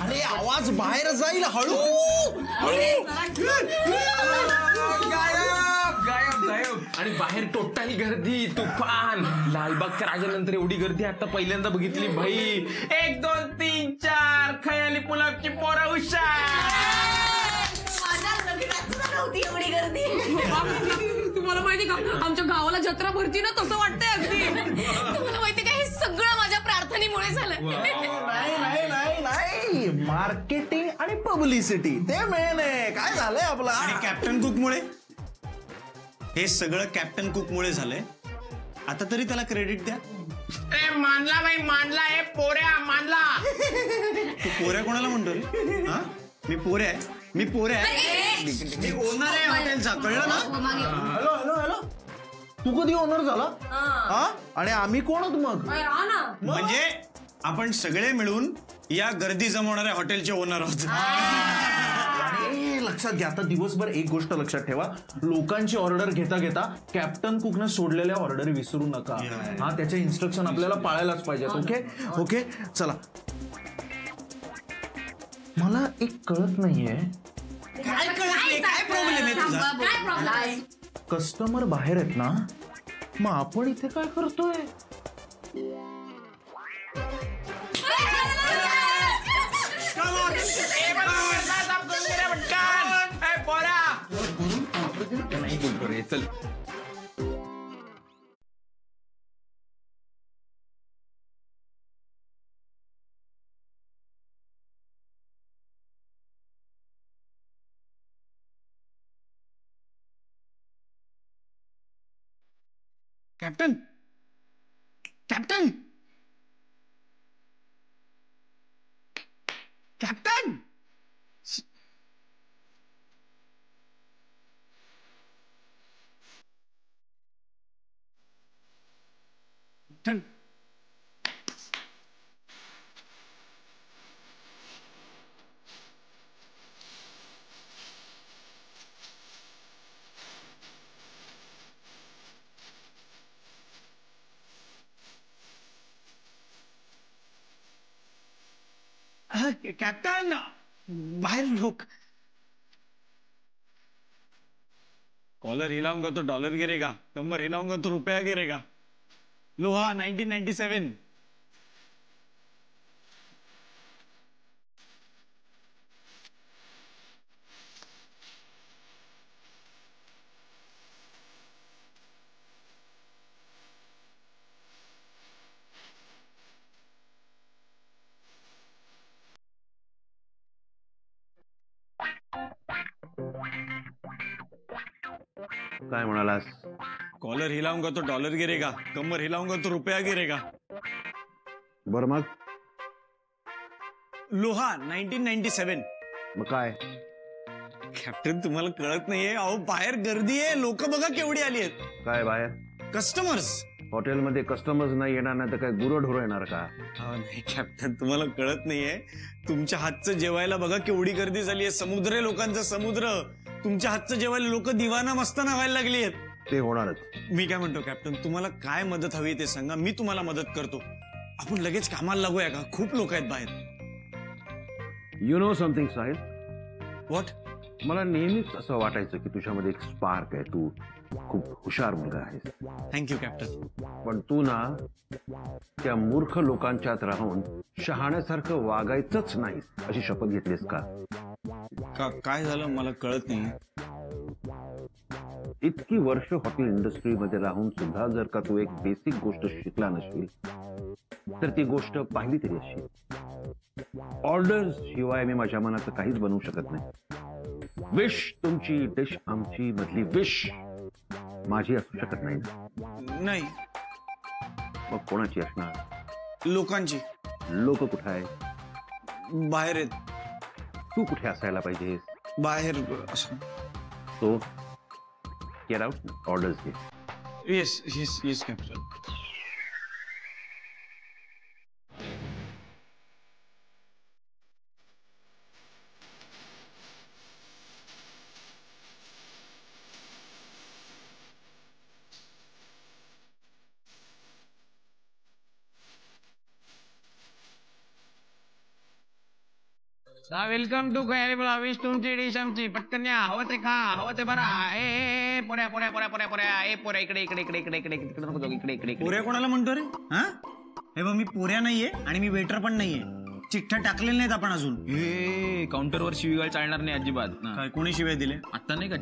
अरे आवाज बाहेर जाईल, हळू आणि बाहेर टोटल गर्दी, तुफान. लालबागच्या राजानंतर एवढी गर्दी आता पहिल्यांदा बघितली भाई. 1 2 3 4 खयाली पुलावची पोरं हुशार. एवढी गर्दी. तुम्हाला माहिती का आमच्या गावाला जत्रा भरती ना, तसं वाटतंय अगदी. तुम्हाला माहिती का हे सगळं माझ्या प्रार्थनेमुळे झालं. नाही, मार्केटिंग आणि पब्लिसिटी ते मेन आहे. काय झालंय आपला. आणि कॅप्टन कुकमुळे, हे सगळं कॅप्टन कुकमुळे झालंय. आता तरी त्याला क्रेडिट द्या. मानला भाई, मानला. हे पोऱ्या मानला. तू पोऱ्या कोणाला म्हणतो रे? हा, मी पोऱ्या आहे, मी पोऱ्या आहे, मी ओनर आहे हॉटेलचा, कळलं ना? हॅलो हॅलो हॅलो, तू कधी ओनर झाला? हा, आणि आम्ही कोण आहोत मग? म्हणजे आपण सगळे मिळून या गर्दी जमवणाऱ्या हॉटेलचे ओनर आहोत. लक्षात घ्या, आता दिवसभर एक गोष्ट लक्षात ठेवा, लोकांची ऑर्डर घेता घेता कॅप्टन कुकनं सोडलेल्या ऑर्डर विसरू नका. हा, त्याचे इन्स्ट्रक्शन आपल्याला पाळायलाच पाहिजेत. ओके ओके, चला. मला एक कळत नाहीये, काय प्रॉब्लेम आहे तुझा? कस्टमर बाहेर आहेत ना, मग आपण इथे काय करतोय? नाही बोलतो रे, चल. Captain, captain, captain. कॅप्टन, बाहर लोग. कॉलर हिलाऊंगा तो डॉलर गिरेगा, कमर हिलाऊंगा तो रुपया गिरेगा. लोहा 1997. काय म्हणालास? कॉलर हिलाऊंगा तो डॉलर गिरेगा, कमर हिलाऊंगा तो रुपया गिरेगा. बरं मग? लोहा 1997. मग काय? कॅप्टन, तुम्हाला कळत नाहीये, अहो बाहेर गर्दी आहे, लोक बघा केवढी आली आहेत. काय बाहेर? कस्टमर्स. हॉटेलमध्ये कस्टमर्स नाही येणार, नाही तर काय गुरंढोरं येणार का? नाही कॅप्टन, तुम्हाला कळत नाहीये, तुमच्या हातचं जेवायला बघा केवढी गर्दी झाली आहे. समुद्र आहे लोकांचा, समुद्र. तुमच्या हातचं जेवायला लोक दिवाना मस्ताना व्हायला लागली आहेत. ते होणारच. मी काय म्हणतो कॅप्टन, तुम्हाला काय मदत हवी ते सांगा, मी तुम्हाला मदत करतो. आपण लगेच कामाला लागूया का? खूप लोक आहेत बाहेर. You know something Sahil? What? मला नेहमीच असं वाटायचं की तुझ्यामध्ये एक स्पार्क आहे, तू खूप हुशार मुलगा आहेस. Thank you captain. पण तू ना त्या मूर्ख लोकांच्यात राहून शहाण्यासारखं वागायचंच नाही अशी शपथ घेतलीस का? काय झालं मला कळत नाही. इतकी वर्ष हॉटेल इंडस्ट्रीमध्ये राहून सुद्धा जर का तू एक बेसिक गोष्ट शिकला नसशील तर ती गोष्ट पाहिली तरी असशील. ऑर्डर्स शिवाय मी माझ्या मनाचं काहीच बनवू शकत नाही. विश तुमची, डिश आमची, मधली विश माझी असू शकत नाही. नाही. मग कोणाची असणार? लोकांची. लोक कुठे आहे? बाहेर आहेत. तू कुठे असायला पाहिजेस? बाहेर. तो गेट आउट, ऑर्डर्स घे. Yes yes yes captain. Welcome to Khayali Pulao. Wish तुमची डिश आमची. पटकन या. हवं ते खा, हवं ते बरा. ए पोऱ्या पोऱ्या पोऱ्या पोऱ्या पोऱ्या. ए पोऱ्या इकडे इकडे इकडे इकडे इकडे इकडे नको जाऊ. इकडे इकडे इकडे. पोऱ्या कोणाला म्हणतो रे? हा हे बघ, मी पोऱ्या नाहीये आणि मी वेटर पण नाहीये. चिठ्ठ्या टाकलेल्या नाहीत आपण अजून. ए काउंटरवर शिवीगाळ चालणार नाही अजिबात. काय कोणी शिवाय दिले? आता नाही का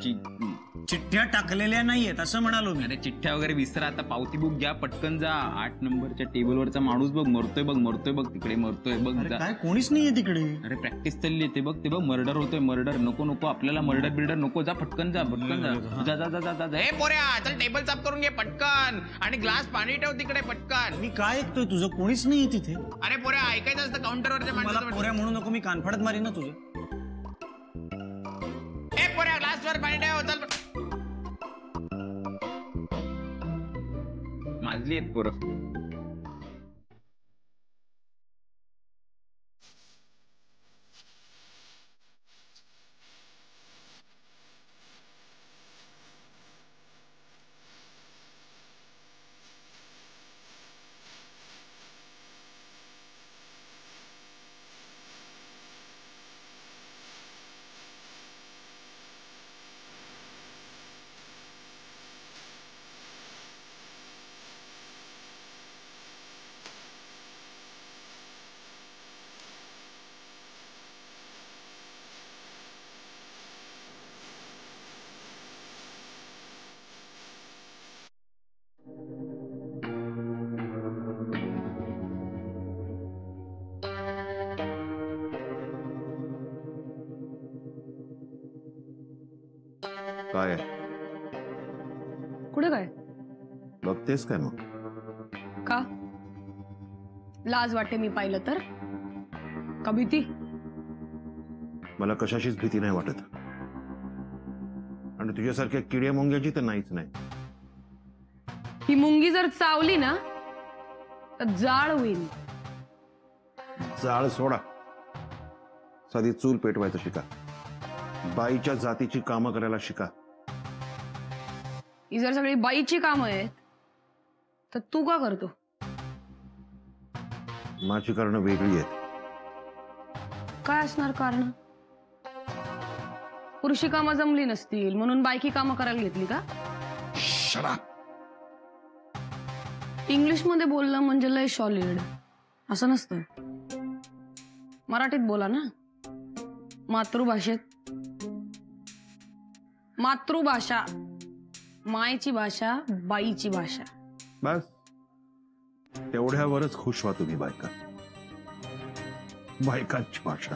चिठ्ठ्या टाकलेल्या नाहीयेत असं म्हणालो मी. अरे चिठ्ठ्या वगैरे विसरा. आता पावती बुक घ्या, पटकन जा. 8 नंबरच्या टेबलवरचा माणूस बघ, मरतोय बघ, मरतोय बघ, तिकडे मरतोय बघ. अरे काय कोणीच नाहीये तिकडे. अरे प्रॅक्टिस चालली आहे. ते बघ, ते बघ, मर्डर होतोय. मर्डर नको नको आपल्याला. मर्डर बिल्डर नको. जा पटकन जा, पटकन जा. जा जा जा जा जा. ए पोऱ्या चल, टेबल साफ करून घे पटकन. आणि ग्लास पाणी ठेव तिकडे पटकन. मी काय ऐकतोय तुझं? कोणीच नाहीये तिथे. अरे पोऱ्या ऐकायचं असतं काउंटरवरच्या मला माणसाचं. पोऱ्या म्हणू नको, मी कानफडत मारीन ना तुझं. ए पोऱ्या ग्लासवर पाणी ठेव. चल माजली आहेत पोरं. काय कुठे काय? बघतेस काय मग? का लाज वाटते मी पाहिलं तर? का भीती? मला कशाचीच भीती नाही वाटत. आणि तुझ्यासारख्या किड्या मुंग्याची तर नाहीच नाही. ही मुंगी जर चावली ना तर जाळ होईल. जाळ सोडा, साधी चूल पेटवायचं शिका. बाईच्या जातीची कामं करायला शिका. ही जर सगळी बाईची कामं आहेत तर तू का करतो? माझी कारणं वेगळी आहेत. काय असणार कारण? पुरुषी कामं जमली नसतील म्हणून बायकी कामं करायला घेतली का? शडा. इंग्लिश मध्ये बोलणं म्हणजे लय सॉलिड असं नसतं. मराठीत बोला ना. मातृभाषेत. मातृभाषा, मायची भाषा, बाईची भाषा. बस तेवढ्यावरच खुश व्हा तुम्ही बायका. बायकांची भाषा.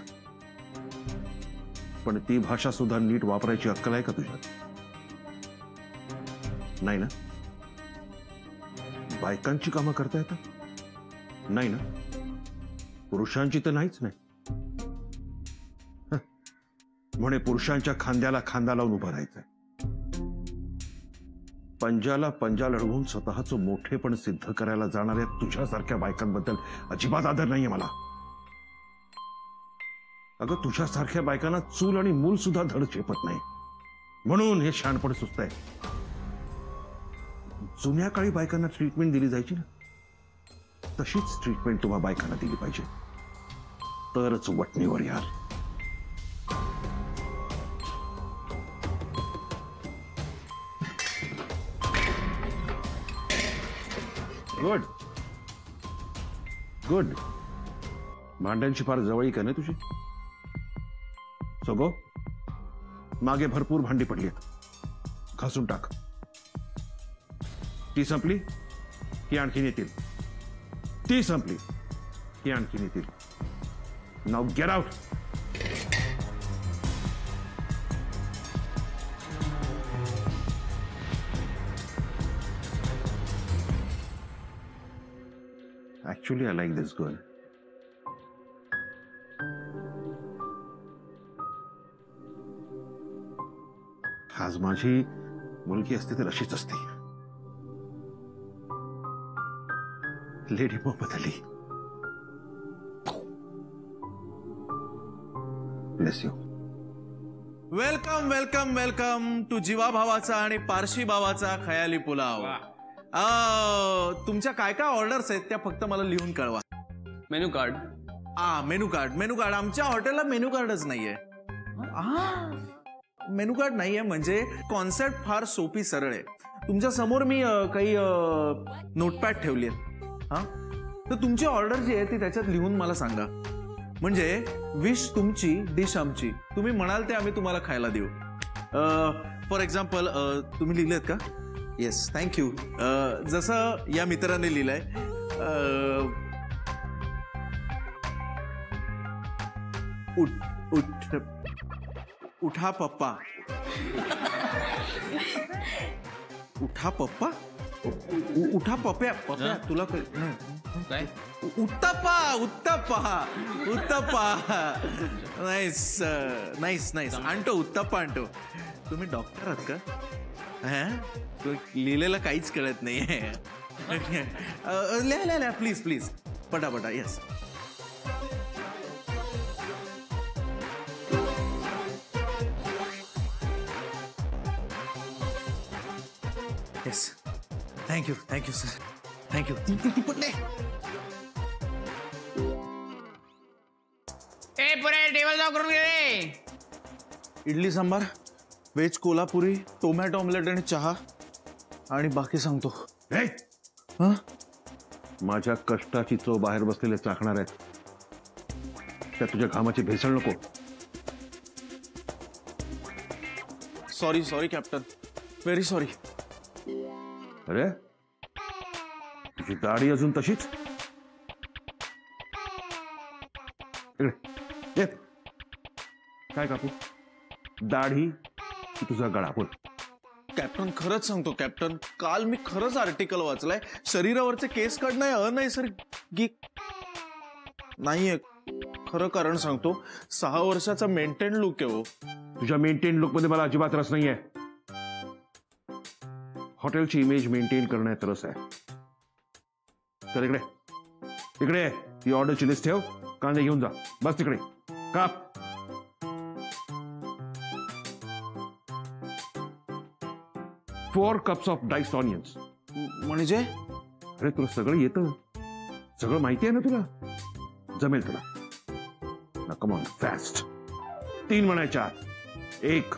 पण ती भाषा सुद्धा नीट वापरायची अक्कल आहे का तुझ्यात? नाही ना? बायकांची कामं करता येतात? नाही ना? पुरुषांची तर नाहीच नाही. म्हणे पुरुषांच्या खांद्याला खांदा लावून उभं राहायचंय. पंजाला पंजा लढवून स्वतःचं मोठेपण सिद्ध करायला जाणाऱ्या तुझ्यासारख्या बायकांबद्दल अजिबात आदर नाहीये मला. अगं तुझ्यासारख्या बायकांना चूल आणि मूल सुद्धा धड चेपत नाही. म्हणून हे शहाणपण सुचतंय. जुन्या काळी बायकांना ट्रीटमेंट दिली जायची ना, तशीच ट्रीटमेंट तुम्हा बायकांना दिली पाहिजे. तरच वटणीवर यार. Good good. भांड्यांची फार जवळीक आहे ना तुझी. सगो मागे भरपूर भांडी पडली आहेत, घासून टाक. ती संपली की आणखीन येतील. ती संपली की आणखीन येतील. Now get out. Actually, I like this girl. आज माझी मुलगी असते तर अशीच असते. लेडी मग बदलली. Bless you. Welcome welcome welcome to जीवा भावाचा आणि पारशी भावाचा खयाली पुलाव. तुमच्या काय काय ऑर्डर्स आहेत त्या फक्त मला लिहून कळवा. Menu card. मेनू कार्ड आमच्या हॉटेलला मेनू कार्डच नाहीये. मेनू कार्ड नाहीये म्हणजे कॉन्सेप्ट फार सोपी सरळ आहे. तुमच्या समोर मी काही नोटपॅड ठेवली आहे. हा, तर तुमची ऑर्डर जी आहे ती त्याच्यात लिहून मला सांगा. म्हणजे विश तुमची, डिश आमची. तुम्ही म्हणाल ते आम्ही तुम्हाला खायला देऊ. फॉर एक्झाम्पल तुम्ही लिहिलेत का? Yes, thank you. जसं या मित्राने लिहिलंय, उठा पप्पा. उठा पप्पा, उठा पप्या. पप्या तुला काय? उत्तप्पा. नाईस. आणतो उत्तप्पा आणतो. तुम्ही डॉक्टर आहात का? तो लिहिलेलं काहीच कळत नाहीये. लिहा प्लीज पटापटा. Yes. Yes, thank you sir. Thank you. Table जाऊ करून घे. Idli sambar, veg Kolhapuri, tomato omelette आणि चहा, आणि बाकी सांगतो. हे? माझ्या कष्टाची चव बाहेर बसलेले चाखणार आहेत. त्या तुझ्या घामाची भेसळ नको. Sorry captain, very sorry. अरे तुझी दाढी अजून तशीच. इकडे ये. काय कापू? दाढी की तुझा गळा? बोल. कॅप्टन खरंच सांगतो कॅप्टन, काल मी खरंच आर्टिकल वाचलाय. शरीरावरचे केस काढणं अनैसर्गिक नाहीये. खरं कारण सांगतो, 6 वर्षाचा मेंटेन लुक आहे. तुझ्या मेंटेन लुक मध्ये मला अजिबात रस नाहीये. हॉटेलची इमेज मेंटेन करण्यात रस आहे. तर इकडे ती ऑर्डरची लिस्ट ठेव. कांदे घेऊन जा. बस तिकडे. काप. 4 cups of diced onions. म्हणजे अरे तुला सगळं येतं, सगळं माहिती आहे ना तुला. जमेल तुला ना. Come on, fast. 3 म्हणायच्या. 1.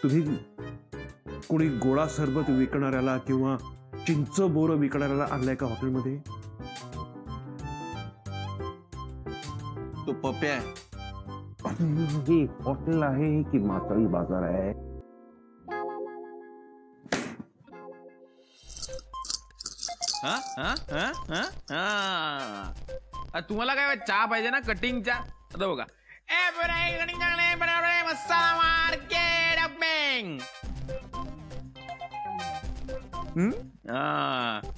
तुम्ही कोणी गोळा सरबत विकणाऱ्याला किंवा चिंच बोरं विकणाऱ्याला आणलंय का हॉटेलमध्ये? तो पप्या आहे. हे हॉटेल आहे की मासळी बाजार आहे? तुम्हाला काय चहा पाहिजे ना? कटिंग चहा. आता बघा, मसाला मार्केट.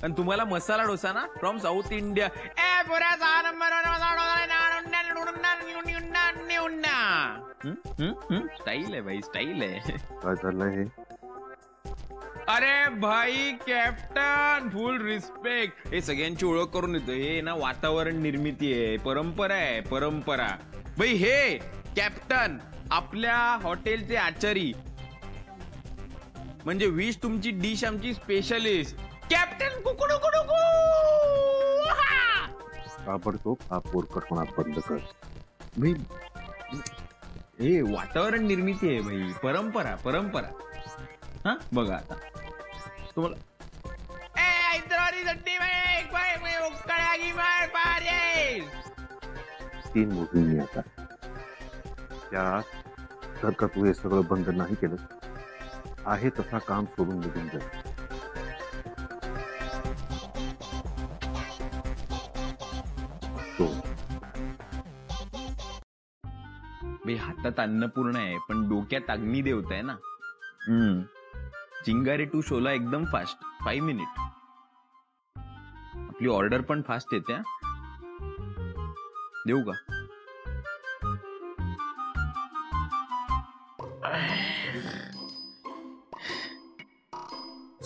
आणि तुम्हाला मसाला डोसा ना, फ्रॉम साऊथ इंडिया. स्टाईल आहे भाई, स्टाईल आहे. काय चाललंय हे? अरे भाई कॅप्टन, फुल रिस्पेक्ट. हे सगळ्यांची ओळख करून देतो. हे ना वातावरण निर्मिती आहे, परंपरा आहे, परंपरा. भाई हे कॅप्टन आपल्या हॉटेलचे आचारी, म्हणजे विश तुमची, डिश आमची स्पेशलिस्ट. कॅप्टन कुकुडुकुडुकू. ताबडतोब हा पोरकटपणा बंद कर. भाई हे वातावरण निर्मिती आहे भाई, परंपरा. हा बघा आता तुम्हाला. हैदराबादी चटणी तीन मोजून मी आता. त्यात जर का तू हे सगळं बंद नाही केलं, आहे तसा काम सोडून निघून जाईल. हातात अन्नपूर्ण आहे पण डोक्यात अग्नी देवता आहे ना. चिंगारी टू शोला एकदम फास्ट. 5 मिनिट. आपली ऑर्डर पण फास्ट येते. देऊ का?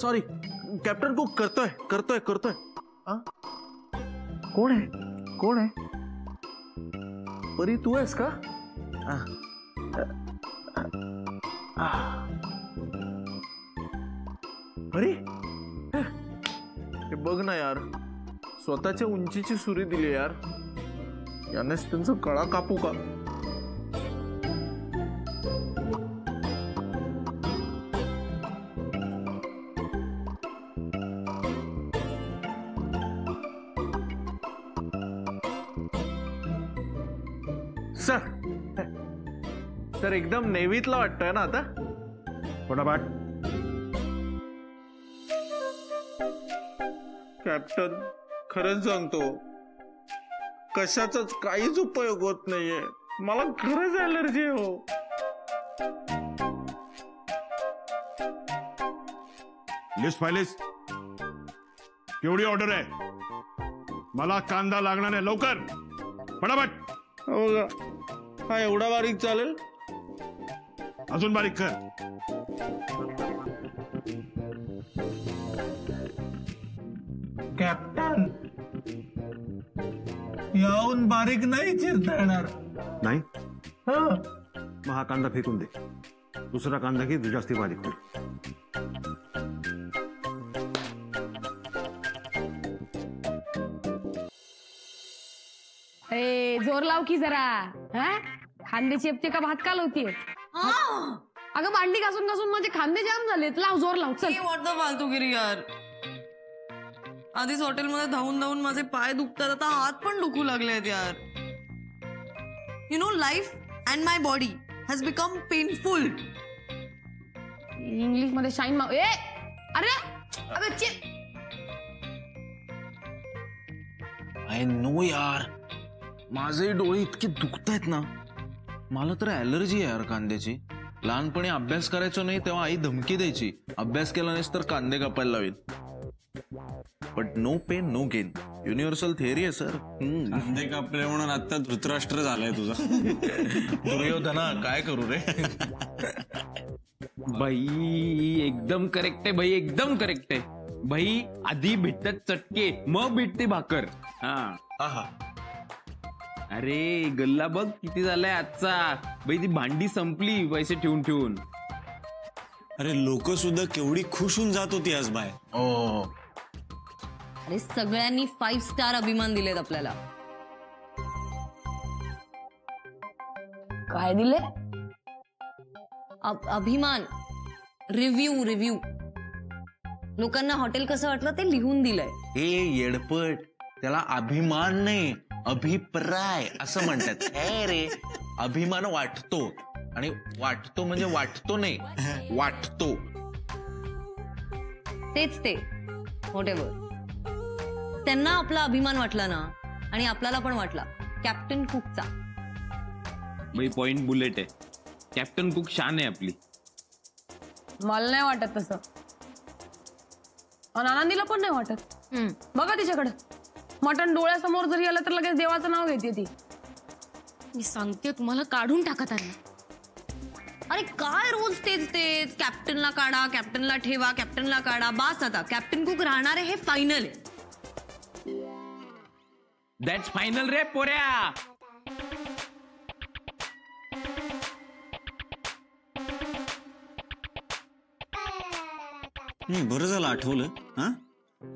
सॉरी कॅप्टन, को करतोय. कोण आहे? परी तू आहेस का? परी बघ ना यार, स्वतःच्या उंचीची सुरी दिली यार. यानेच त्यांचा कळा कापू का? सर एकदम नेव्हीतला वाटतोय ना आता. फटाफट. कॅप्टन खरंच सांगतो, कशाचाच काहीच उपयोग होत नाहीये. मला खरंच ॲलर्जी हो. लिस्ट फायलिस्ट केवढी ऑर्डर आहे? मला कांदा लागणार आहे, लवकर फटाफट. हो का? हा एवढा बारीक चालेल? अजून बारीक कर. कॅप्टन याहून बारीक नाही चिरता येणार. नाही हा. मग हा कांदा फेकून दे. दुसरा कांदा घे, जो जास्ती बारीक होईल. ए जोर लाव की जरा. हा खांदे चेपते का भात कालवतीये? अगं भांडी घासून घासून माझे खांदे जाम झालेत. लाव जोर लाव चल. वाटतं फालतूगिरी यार. आधीच हॉटेलमध्ये धावून धावून माझे पाय दुखतात, आता हात पण दुखू लागले आहेत यार. You know life and my body has become painful. English मध्ये शाईन माव. ए अरे अगं चे. आय नो यार, माझे डोळे इतके दुखतायत ना. मला तर ॲलर्जी आहे यार कांद्याची. लहानपणी अभ्यास करायचो नाही तेव्हा आई धमकी द्यायची, अभ्यास केला नाहीस तर कांदे कापायला लावेल. But no pain no gain, universal theory आहे सर. कांदे कापले म्हणून आता धृतराष्ट्र झालाय तुझा. दुर्योधना काय करू रे. भाई एकदम करेक्ट आहे भाई, एकदम करेक्ट आहे भाई. आधी भेटतात चटके, मग भेटते भाकर. हा अरे गल्ला बघ किती झालाय आजचा भाई. ती भांडी संपली पैसे ठेवून ठेवून. अरे लोक सुद्धा केवढी खुश होऊन जात होती आज बाय. अरे सगळ्यांनी 5 स्टार अभिमान दिलेत आपल्याला. काय दिले? अभिमान, रिव्ह्यू. लोकांना हॉटेल कसं वाटलं ते लिहून दिलंय. हे येडपट, त्याला अभिमान नाही अभिप्राय असं म्हणतात. हे रे, अभिमान वाटतो, आणि वाटतो म्हणजे वाटतो नाही, वाटतो. तेच ते व्हॉटेवर. त्यांना आपला अभिमान वाटला ना, आणि आपल्याला पण वाटला कॅप्टन कुकचा. भाई पॉइंट बुलेट आहे. कॅप्टन कुक शान आहे आपली. मला नाही वाटत तसं, आणि आनंदीला पण नाही वाटत. बघा तिच्याकडे, मटण डोळ्यासमोर जरी आलं तर लगेच देवाचं नाव घेते ती. मी सांगते तुम्हाला, काढून टाकत आहे. अरे काय रोज तेच कॅप्टनला काढा, कॅप्टनला ठेवा, कॅप्टनला काढा. बास आता. कॅप्टन कुक राहणार आहे हे फायनल आहे. दॅट्स फायनल रे पोऱ्या. बरं झालं आठवलं. हा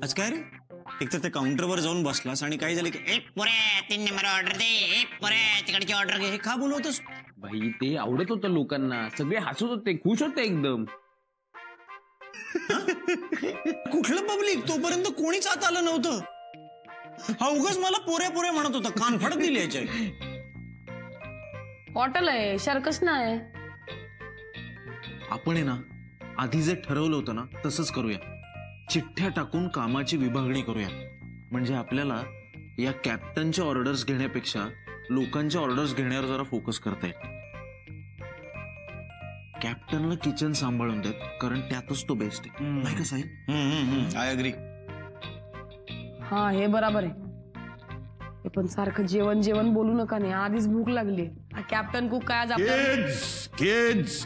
आज काय रे, एक तर त्या काउंटरवर जाऊन बसलास आणि काय झालं की 3 नंबर ऑर्डर दे, तिकडची ऑर्डर घे, हे का बोलवतोस? भाई ते आवडत होतं लोकांना, सगळे हसत होते, खुश होते एकदम. कुठलं पब्लिक? तोपर्यंत कोणीच आत आलं नव्हतं. हा उगाच मला पोऱ्या म्हणत होता, कान फाडत दिले याच्या. हॉटेल आहे, सर्कस नाही. आपण आहे ना, आधी जे ठरवलं होतं ना तसंच करूया. चिठ्ठ्या टाकून कामाची विभागणी करूया. म्हणजे आपल्याला या कॅप्टनच्या ऑर्डर्स घेण्यापेक्षा लोकांच्या ऑर्डर्स घेण्यावर जरा फोकस करता येईल. कॅप्टनला किचन सांभाळून देत, कारण त्यातच तो बेस्ट आहे. नाही का साहेब? I agree. हा हे बरोबर आहे. हे पण सारखं जेवण बोलू नका. नाही आधीच भूक लागली. कॅप्टन कुक काय आज आपल्याला किड्स